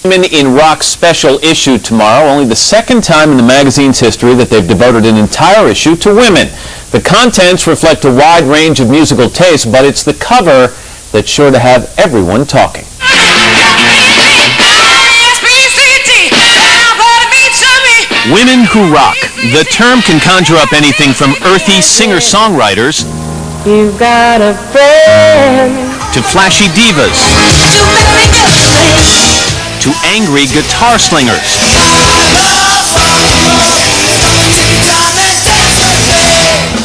Women in Rock's special issue tomorrow, only the second time in the magazine's history that they've devoted an entire issue to women. The contents reflect a wide range of musical tastes, but it's the cover that's sure to have everyone talking. Women who rock. The term can conjure up anything from earthy singer-songwriters You've got a friend to flashy divas to angry guitar slingers.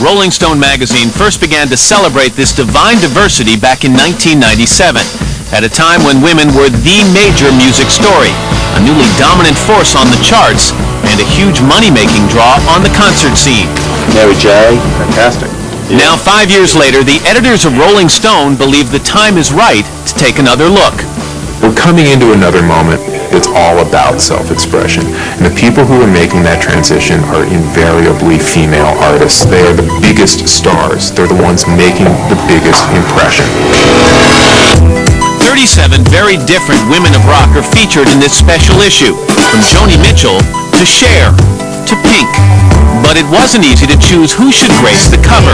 Rolling Stone magazine first began to celebrate this divine diversity back in 1997, at a time when women were the major music story, a newly dominant force on the charts, and a huge money-making draw on the concert scene. Mary J. Fantastic. Now, 5 years later, the editors of Rolling Stone believe the time is right to take another look. We're coming into another moment that's all about self-expression. And the people who are making that transition are invariably female artists. They are the biggest stars. They're the ones making the biggest impression. 37 very different women of rock are featured in this special issue, from Joni Mitchell to Cher to Pink. But it wasn't easy to choose who should grace the cover.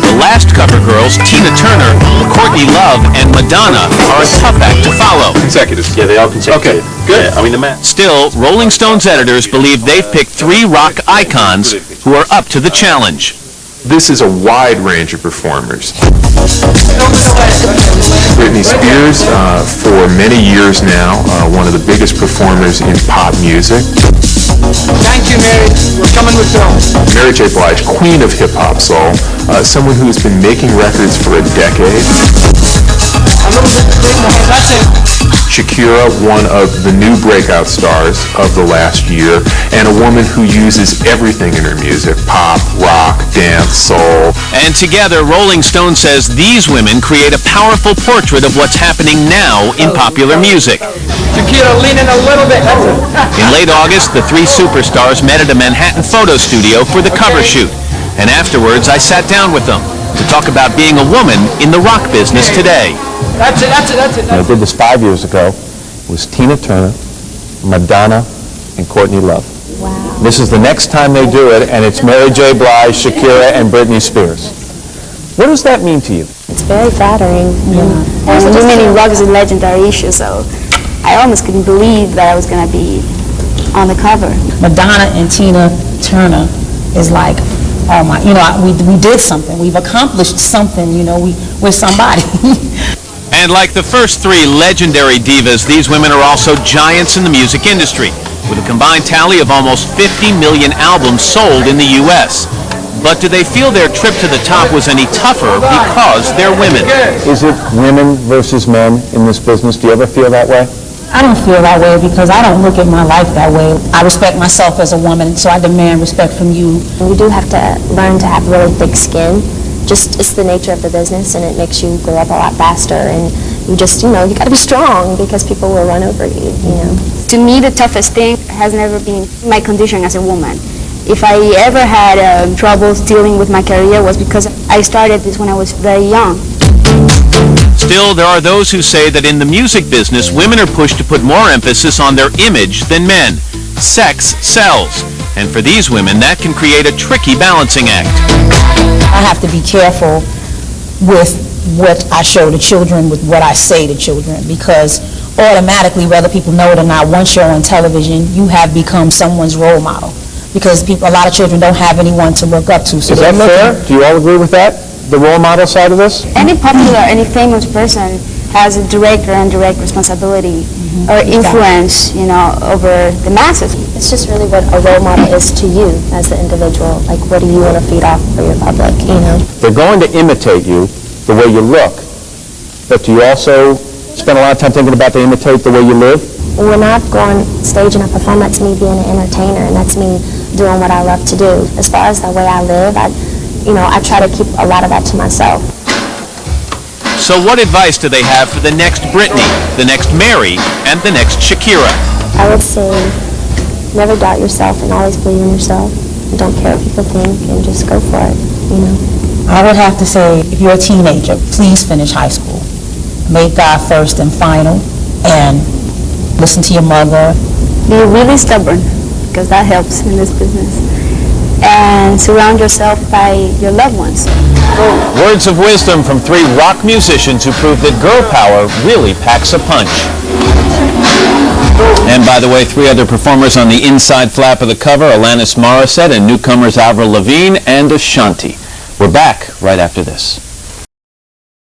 The last cover girls, Tina Turner, Courtney Love, and Madonna, are a tough act to follow. Consecutive. Yeah, they all consecutive. Okay, good. Yeah, I mean, the math. Still, Rolling Stone's editors believe they've picked 3 rock icons who are up to the challenge. This is a wide range of performers. Britney Spears, for many years now, one of the biggest performers in pop music. Thank you, Mary. We're coming with Bill. Mary J. Blige, queen of hip-hop soul, someone who has been making records for a decade. A little bit big, that's it. Shakira, one of the new breakout stars of the last year, and a woman who uses everything in her music: pop, rock, dance, soul. And together, Rolling Stone says these women create a powerful portrait of what's happening now in popular music. Shakira, lean in a little bit. That's it. In late August, the 3 superstars met at a Manhattan photo studio for the cover shoot. And afterwards, I sat down with them to talk about being a woman in the rock business today. That's it, that's it, that's it. I did this 5 years ago. It was Tina Turner, Madonna, and Courtney Love. Wow. This is the next time they do it, and it's Mary J. Blige, Shakira, and Britney Spears. What does that mean to you? It's very flattering. Women in rock is a legendary issue, so I almost couldn't believe that I was going to be on the cover. Madonna and Tina Turner is like, oh my, we did something. We've accomplished something, we're somebody. And like the first 3 legendary divas, these women are also giants in the music industry, with a combined tally of almost 50 million albums sold in the U.S. But do they feel their trip to the top was any tougher because they're women? Is it women versus men in this business? Do you ever feel that way? I don't feel that way because I don't look at my life that way. I respect myself as a woman, so I demand respect from you. You do have to learn to have really thick skin. Just, it's the nature of the business, and it makes you grow up a lot faster, and you just, you got to be strong because people will run over you, To me, the toughest thing has never been my condition as a woman. If I ever had troubles dealing with my career was because I started this when I was very young. Still, there are those who say that in the music business, women are pushed to put more emphasis on their image than men. Sex sells. And for these women, that can create a tricky balancing act. I have to be careful with what I show the children, with what I say to children, because automatically, whether people know it or not, once you're on television, you have become someone's role model. Because a lot of children don't have anyone to look up to. So is that fair? Do you all agree with that? The role model side of this? Any popular, any famous person has a direct or indirect responsibility or influence, over the masses. It's just really what a role model is to you as the individual. Like, what do you want to feed off for your public, They're going to imitate you the way you look, but do you also spend a lot of time thinking about they imitate the way you live? When I go on stage and I perform, that's me being an entertainer, and that's me doing what I love to do. As far as the way I live, I try to keep a lot of that to myself. So what advice do they have for the next Britney, the next Mary, and the next Shakira? I would say never doubt yourself and always believe in yourself. And don't care what people think, and just go for it, I would have to say, if you're a teenager, please finish high school. Make God first and final, and Listen to your mother. Be really stubborn, because that helps in this business. And surround yourself by your loved ones. Words of wisdom from 3 rock musicians who prove that girl power really packs a punch. And by the way, 3 other performers on the inside flap of the cover, Alanis Morissette and newcomers Avril Lavigne and Ashanti. We're back right after this.